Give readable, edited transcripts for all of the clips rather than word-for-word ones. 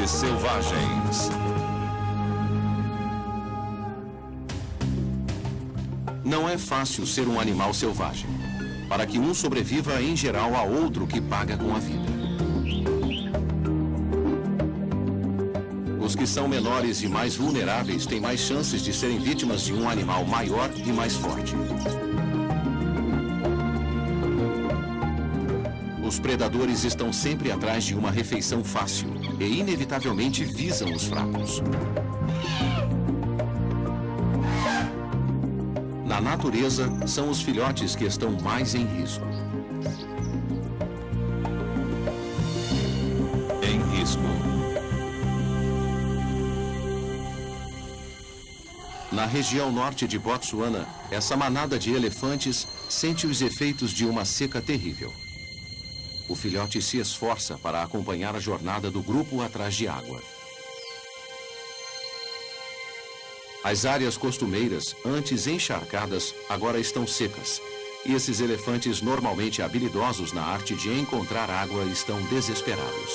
Elefantes selvagens. Não é fácil ser um animal selvagem. Para que um sobreviva, em geral, há outro que paga com a vida. Os que são menores e mais vulneráveis têm mais chances de serem vítimas de um animal maior e mais forte. Os predadores estão sempre atrás de uma refeição fácil e, inevitavelmente, visam os fracos. Na natureza, são os filhotes que estão mais em risco. Em risco. Na região norte de Botsuana, essa manada de elefantes sente os efeitos de uma seca terrível. O filhote se esforça para acompanhar a jornada do grupo atrás de água. As áreas costumeiras, antes encharcadas, agora estão secas. E esses elefantes, normalmente habilidosos na arte de encontrar água, estão desesperados.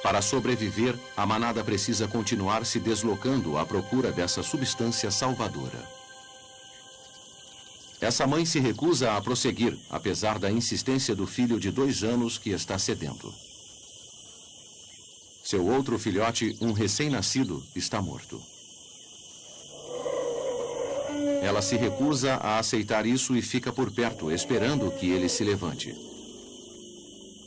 Para sobreviver, a manada precisa continuar se deslocando à procura dessa substância salvadora. Essa mãe se recusa a prosseguir, apesar da insistência do filho de 2 anos que está sedento. Seu outro filhote, um recém-nascido, está morto. Ela se recusa a aceitar isso e fica por perto, esperando que ele se levante.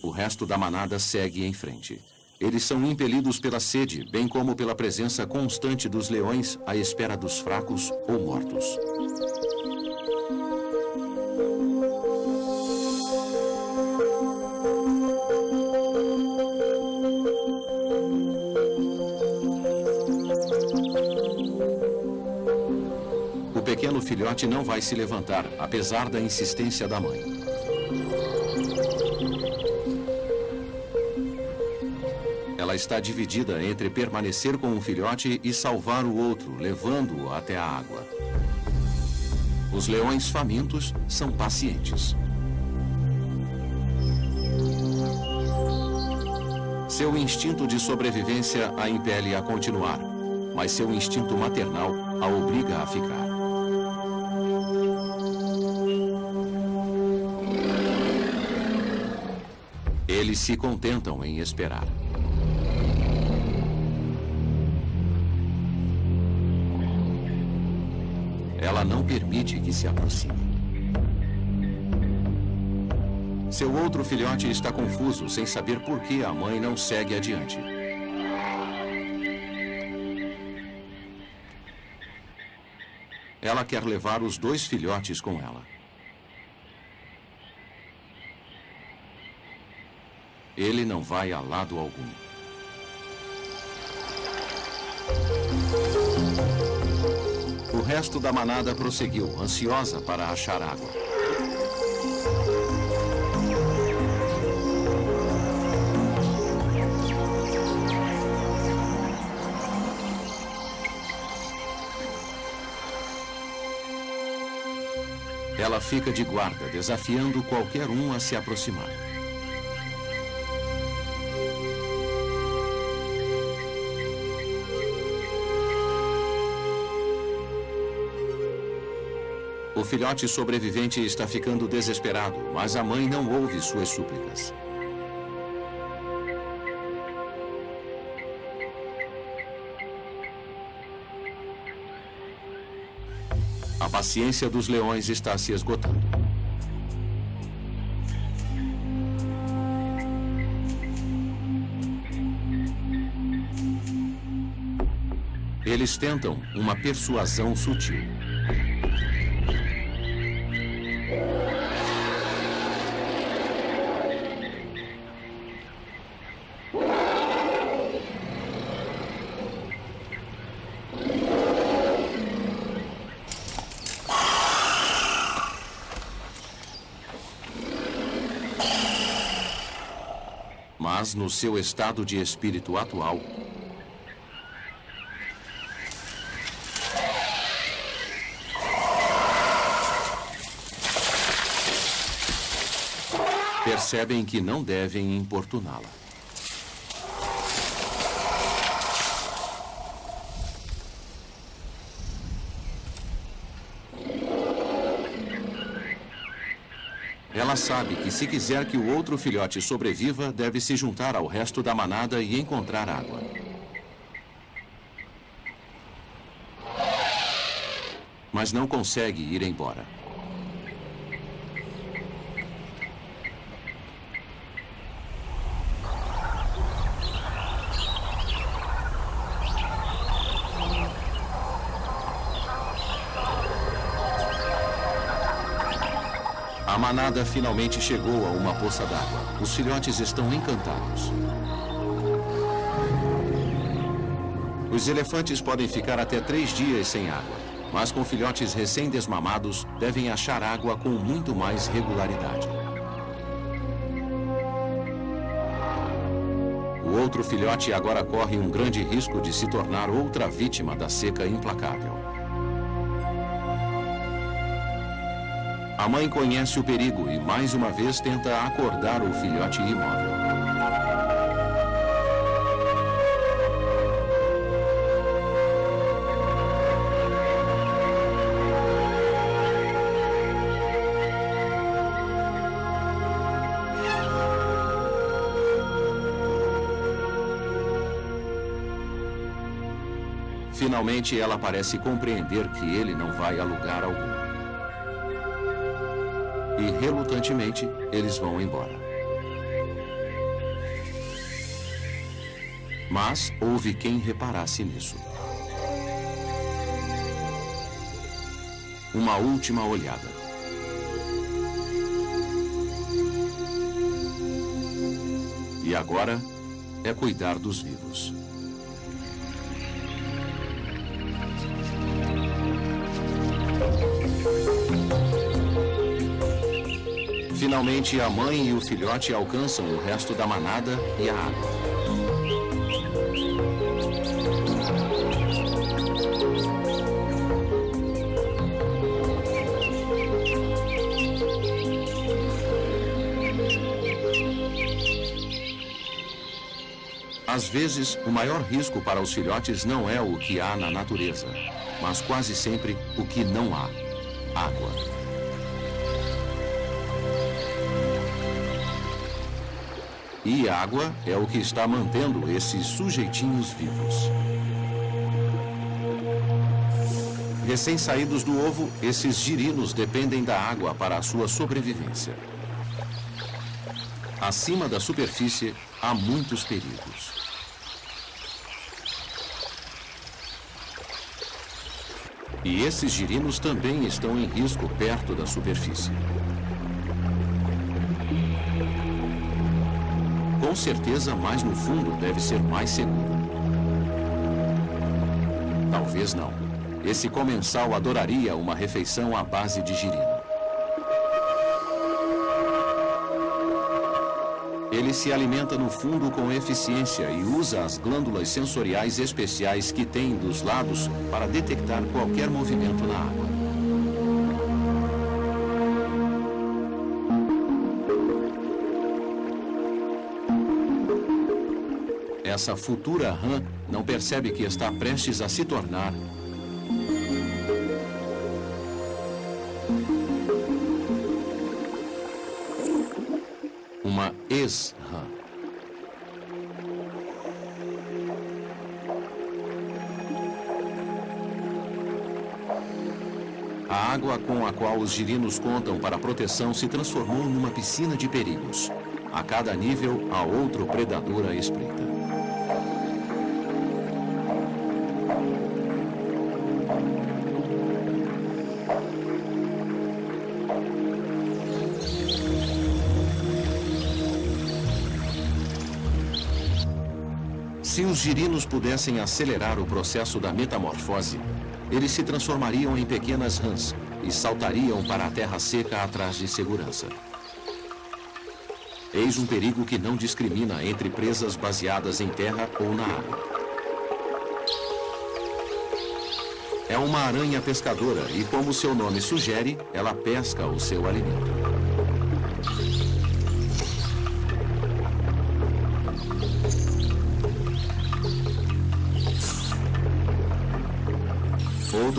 O resto da manada segue em frente. Eles são impelidos pela sede, bem como pela presença constante dos leões à espera dos fracos ou mortos. O pequeno filhote não vai se levantar, apesar da insistência da mãe. Ela está dividida entre permanecer com o filhote e salvar o outro, levando-o até a água. Os leões famintos são pacientes. Seu instinto de sobrevivência a impele a continuar, mas seu instinto maternal a obriga a ficar. Eles se contentam em esperar. Ela não permite que se aproxime. Seu outro filhote está confuso, sem saber por que a mãe não segue adiante. Ela quer levar os 2 filhotes com ela. Ele não vai a lado algum. O resto da manada prosseguiu, ansiosa para achar água. Ela fica de guarda, desafiando qualquer um a se aproximar. O filhote sobrevivente está ficando desesperado, mas a mãe não ouve suas súplicas. A paciência dos leões está se esgotando. Eles tentam uma persuasão sutil. Mas, no seu estado de espírito atual, Percebem que não devem importuná-la. Ela sabe que se quiser que o outro filhote sobreviva, deve se juntar ao resto da manada e encontrar água. Mas não consegue ir embora. A manada finalmente chegou a uma poça d'água. Os filhotes estão encantados. Os elefantes podem ficar até 3 dias sem água, mas com filhotes recém-desmamados, devem achar água com muito mais regularidade. O outro filhote agora corre um grande risco de se tornar outra vítima da seca implacável. A mãe conhece o perigo e mais uma vez tenta acordar o filhote imóvel. Finalmente, ela parece compreender que ele não vai a lugar algum. E, relutantemente, eles vão embora. Mas houve quem reparasse nisso. Uma última olhada. E agora é cuidar dos vivos. Finalmente, a mãe e o filhote alcançam o resto da manada e a água. Às vezes, o maior risco para os filhotes não é o que há na natureza, mas quase sempre o que não há: água. E água é o que está mantendo esses sujeitinhos vivos. Recém-saídos do ovo, esses girinos dependem da água para a sua sobrevivência. Acima da superfície, há muitos perigos. E esses girinos também estão em risco perto da superfície. Com certeza, mais no fundo deve ser mais seguro. Talvez não. Esse comensal adoraria uma refeição à base de girino. Ele se alimenta no fundo com eficiência e usa as glândulas sensoriais especiais que tem dos lados para detectar qualquer movimento na água. Essa futura rã não percebe que está prestes a se tornar uma ex-rã. A água com a qual os girinos contam para a proteção se transformou numa piscina de perigos. A cada nível, há outro predador à espreita. Se os girinos pudessem acelerar o processo da metamorfose, eles se transformariam em pequenas rãs e saltariam para a terra seca atrás de segurança. Eis um perigo que não discrimina entre presas baseadas em terra ou na água. É uma aranha pescadora e, como seu nome sugere, ela pesca o seu alimento.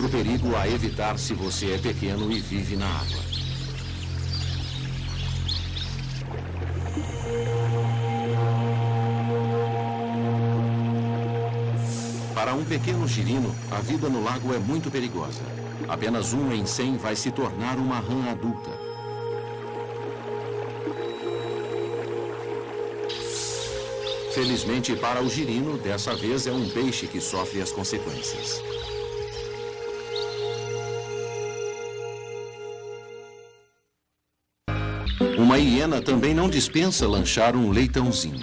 outro perigo a evitar se você é pequeno e vive na água. Para um pequeno girino, a vida no lago é muito perigosa. Apenas 1 em 100 vai se tornar uma rã adulta. Felizmente para o girino, dessa vez é um peixe que sofre as consequências. Uma hiena também não dispensa lanchar um leitãozinho.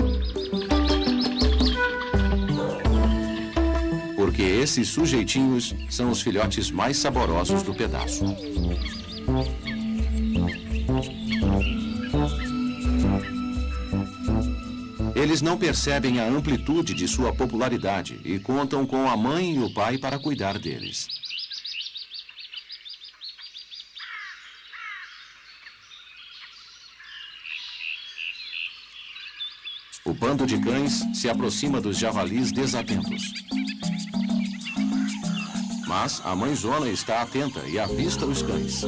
Porque esses sujeitinhos são os filhotes mais saborosos do pedaço. Eles não percebem a amplitude de sua popularidade e contam com a mãe e o pai para cuidar deles. O bando de cães se aproxima dos javalis desatentos. Mas a mãezona está atenta e avista os cães.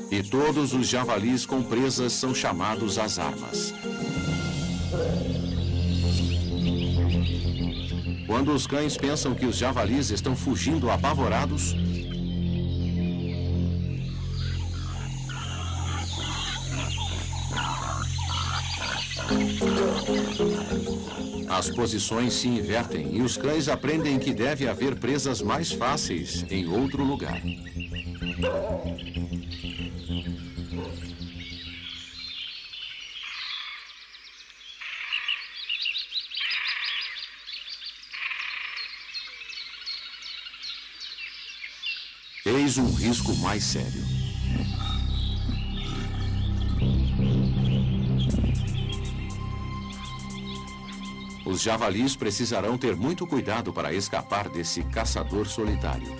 E todos os javalis com presas são chamados às armas. Quando os cães pensam que os javalis estão fugindo apavorados, as posições se invertem e os cães aprendem que deve haver presas mais fáceis em outro lugar. Eis um risco mais sério. Os javalis precisarão ter muito cuidado para escapar desse caçador solitário.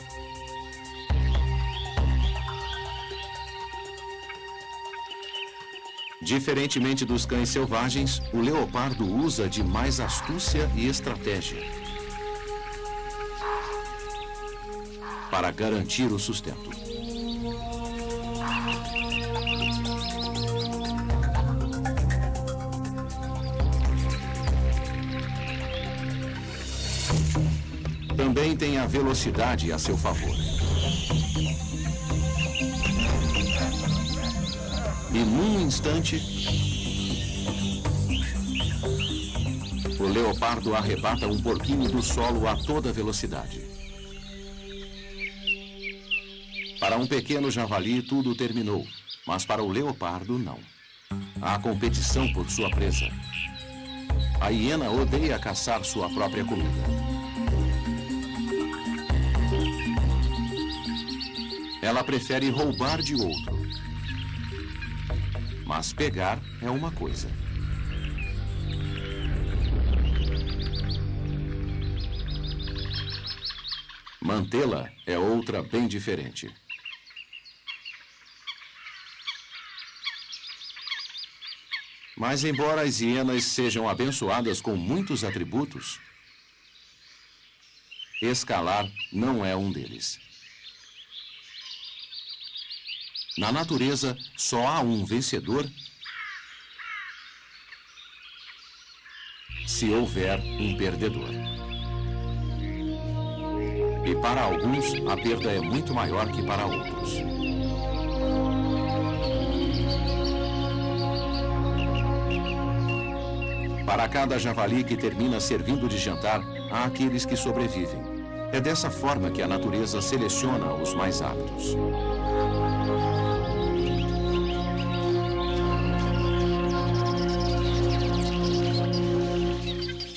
Diferentemente dos cães selvagens, o leopardo usa de mais astúcia e estratégia para garantir o sustento. Também tem a velocidade a seu favor. E num instante, o leopardo arrebata um porquinho do solo a toda velocidade. Para um pequeno javali, tudo terminou, mas para o leopardo, não. Há competição por sua presa. A hiena odeia caçar sua própria comida. Ela prefere roubar de outro. Mas pegar é uma coisa. Mantê-la é outra bem diferente. Mas embora as hienas sejam abençoadas com muitos atributos, escalar não é um deles. Na natureza, só há um vencedor se houver um perdedor. E para alguns, a perda é muito maior que para outros. Para cada javali que termina servindo de jantar, há aqueles que sobrevivem. É dessa forma que a natureza seleciona os mais aptos.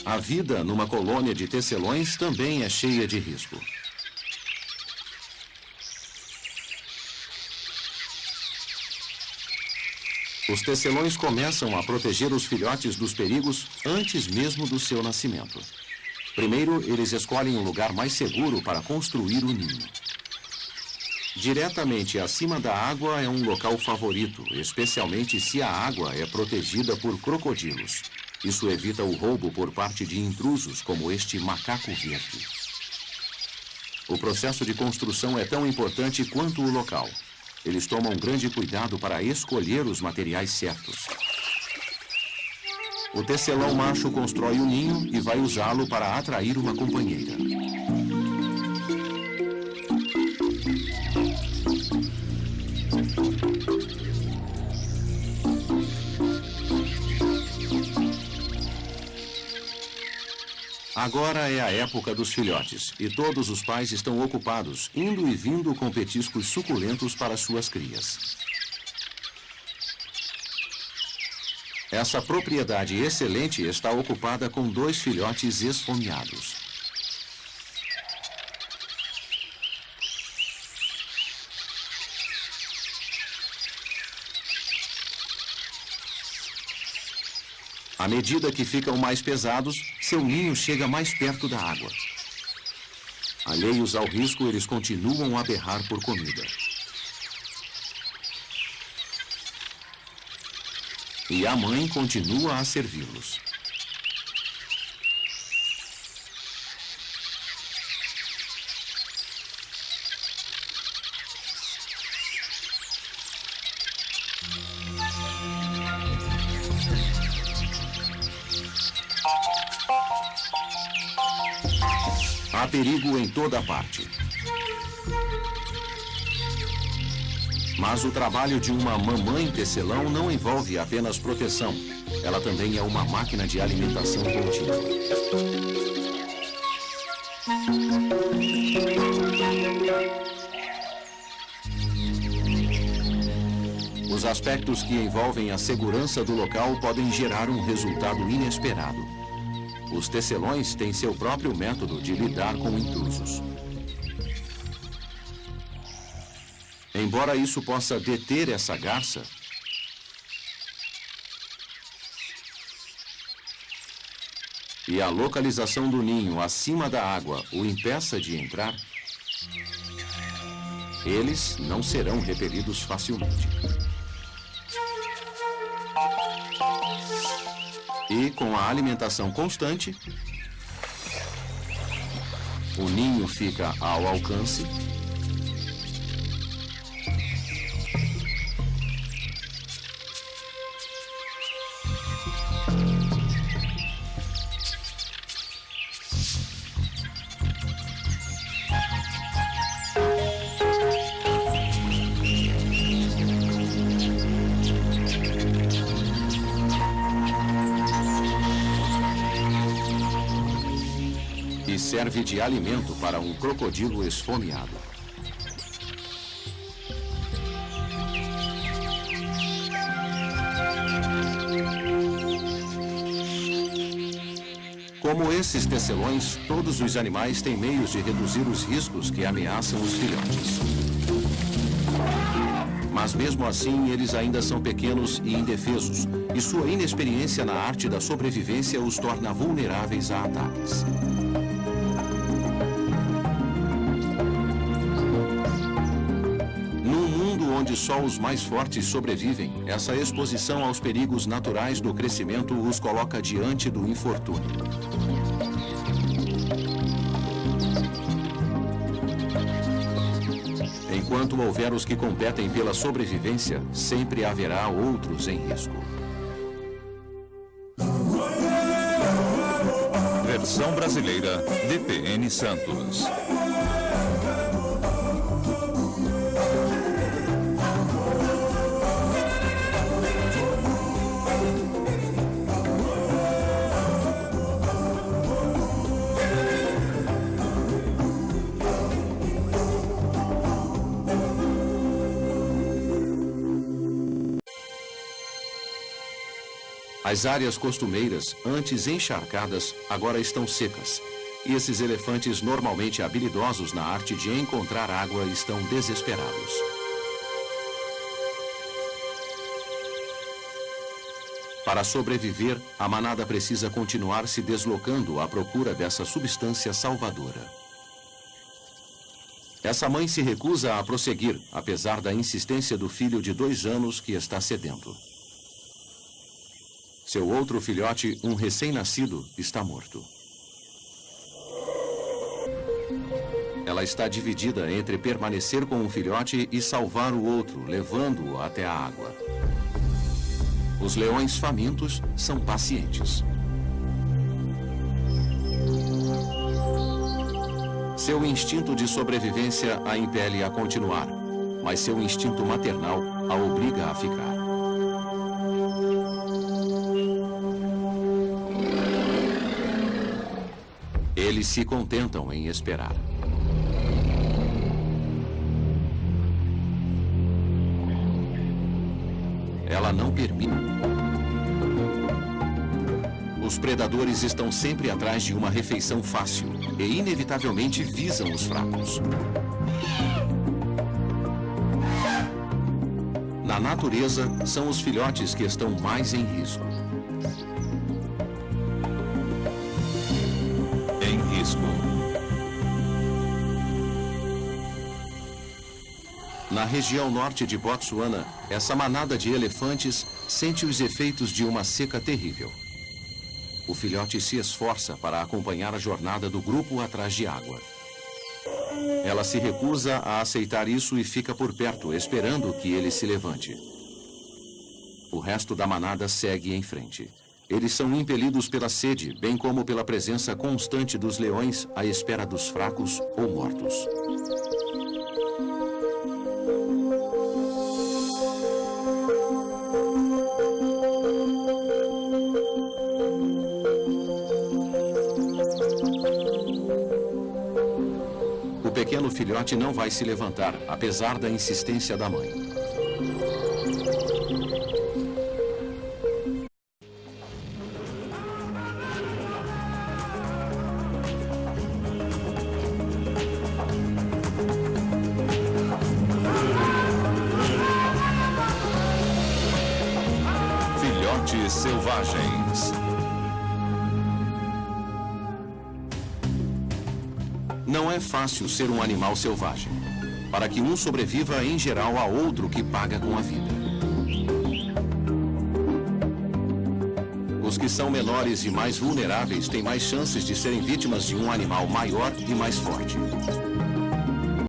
A vida numa colônia de tecelões também é cheia de risco. Os tecelões começam a proteger os filhotes dos perigos antes mesmo do seu nascimento. Primeiro, eles escolhem um lugar mais seguro para construir o ninho. Diretamente acima da água é um local favorito, especialmente se a água é protegida por crocodilos. Isso evita o roubo por parte de intrusos como este macaco verde. O processo de construção é tão importante quanto o local. Eles tomam grande cuidado para escolher os materiais certos. O tecelão macho constrói o ninho e vai usá-lo para atrair uma companheira. Agora é a época dos filhotes e todos os pais estão ocupados, indo e vindo com petiscos suculentos para suas crias. Essa propriedade excelente está ocupada com 2 filhotes esfomeados. À medida que ficam mais pesados, seu ninho chega mais perto da água. Alheios ao risco, eles continuam a berrar por comida. E a mãe continua a servi-los. Há perigo em toda parte. Mas o trabalho de uma mamãe tecelão não envolve apenas proteção. Ela também é uma máquina de alimentação contínua. Os aspectos que envolvem a segurança do local podem gerar um resultado inesperado. Os tecelões têm seu próprio método de lidar com intrusos. Embora isso possa deter essa garça, e a localização do ninho acima da água o impeça de entrar, eles não serão repelidos facilmente. E com a alimentação constante, o ninho fica ao alcance e serve de alimento para um crocodilo esfomeado. Como esses tecelões, todos os animais têm meios de reduzir os riscos que ameaçam os filhotes. Mas mesmo assim, eles ainda são pequenos e indefesos, e sua inexperiência na arte da sobrevivência os torna vulneráveis a ataques. Onde só os mais fortes sobrevivem, essa exposição aos perigos naturais do crescimento os coloca diante do infortúnio. Enquanto houver os que competem pela sobrevivência, sempre haverá outros em risco. Versão brasileira, DPN Santos. As áreas costumeiras, antes encharcadas, agora estão secas. E esses elefantes normalmente habilidosos na arte de encontrar água estão desesperados. Para sobreviver, a manada precisa continuar se deslocando à procura dessa substância salvadora. Essa mãe se recusa a prosseguir, apesar da insistência do filho de 2 anos que está sedento. Seu outro filhote, um recém-nascido, está morto. Ela está dividida entre permanecer com um filhote e salvar o outro, levando-o até a água. Os leões famintos são pacientes. Seu instinto de sobrevivência a impele a continuar, mas seu instinto maternal a obriga a ficar. Eles se contentam em esperar. Ela não permite. Os predadores estão sempre atrás de uma refeição fácil e inevitavelmente visam os fracos. Na natureza, são os filhotes que estão mais em risco. Em risco. Na região norte de Botsuana, essa manada de elefantes sente os efeitos de uma seca terrível. O filhote se esforça para acompanhar a jornada do grupo atrás de água. Ela se recusa a aceitar isso e fica por perto, esperando que ele se levante. O resto da manada segue em frente. Eles são impelidos pela sede, bem como pela presença constante dos leões à espera dos fracos ou mortos. O pequeno filhote não vai se levantar, apesar da insistência da mãe. Filhotes selvagens. Não é fácil ser um animal selvagem. Para que um sobreviva, em geral, há outro que paga com a vida. Os que são menores e mais vulneráveis têm mais chances de serem vítimas de um animal maior e mais forte.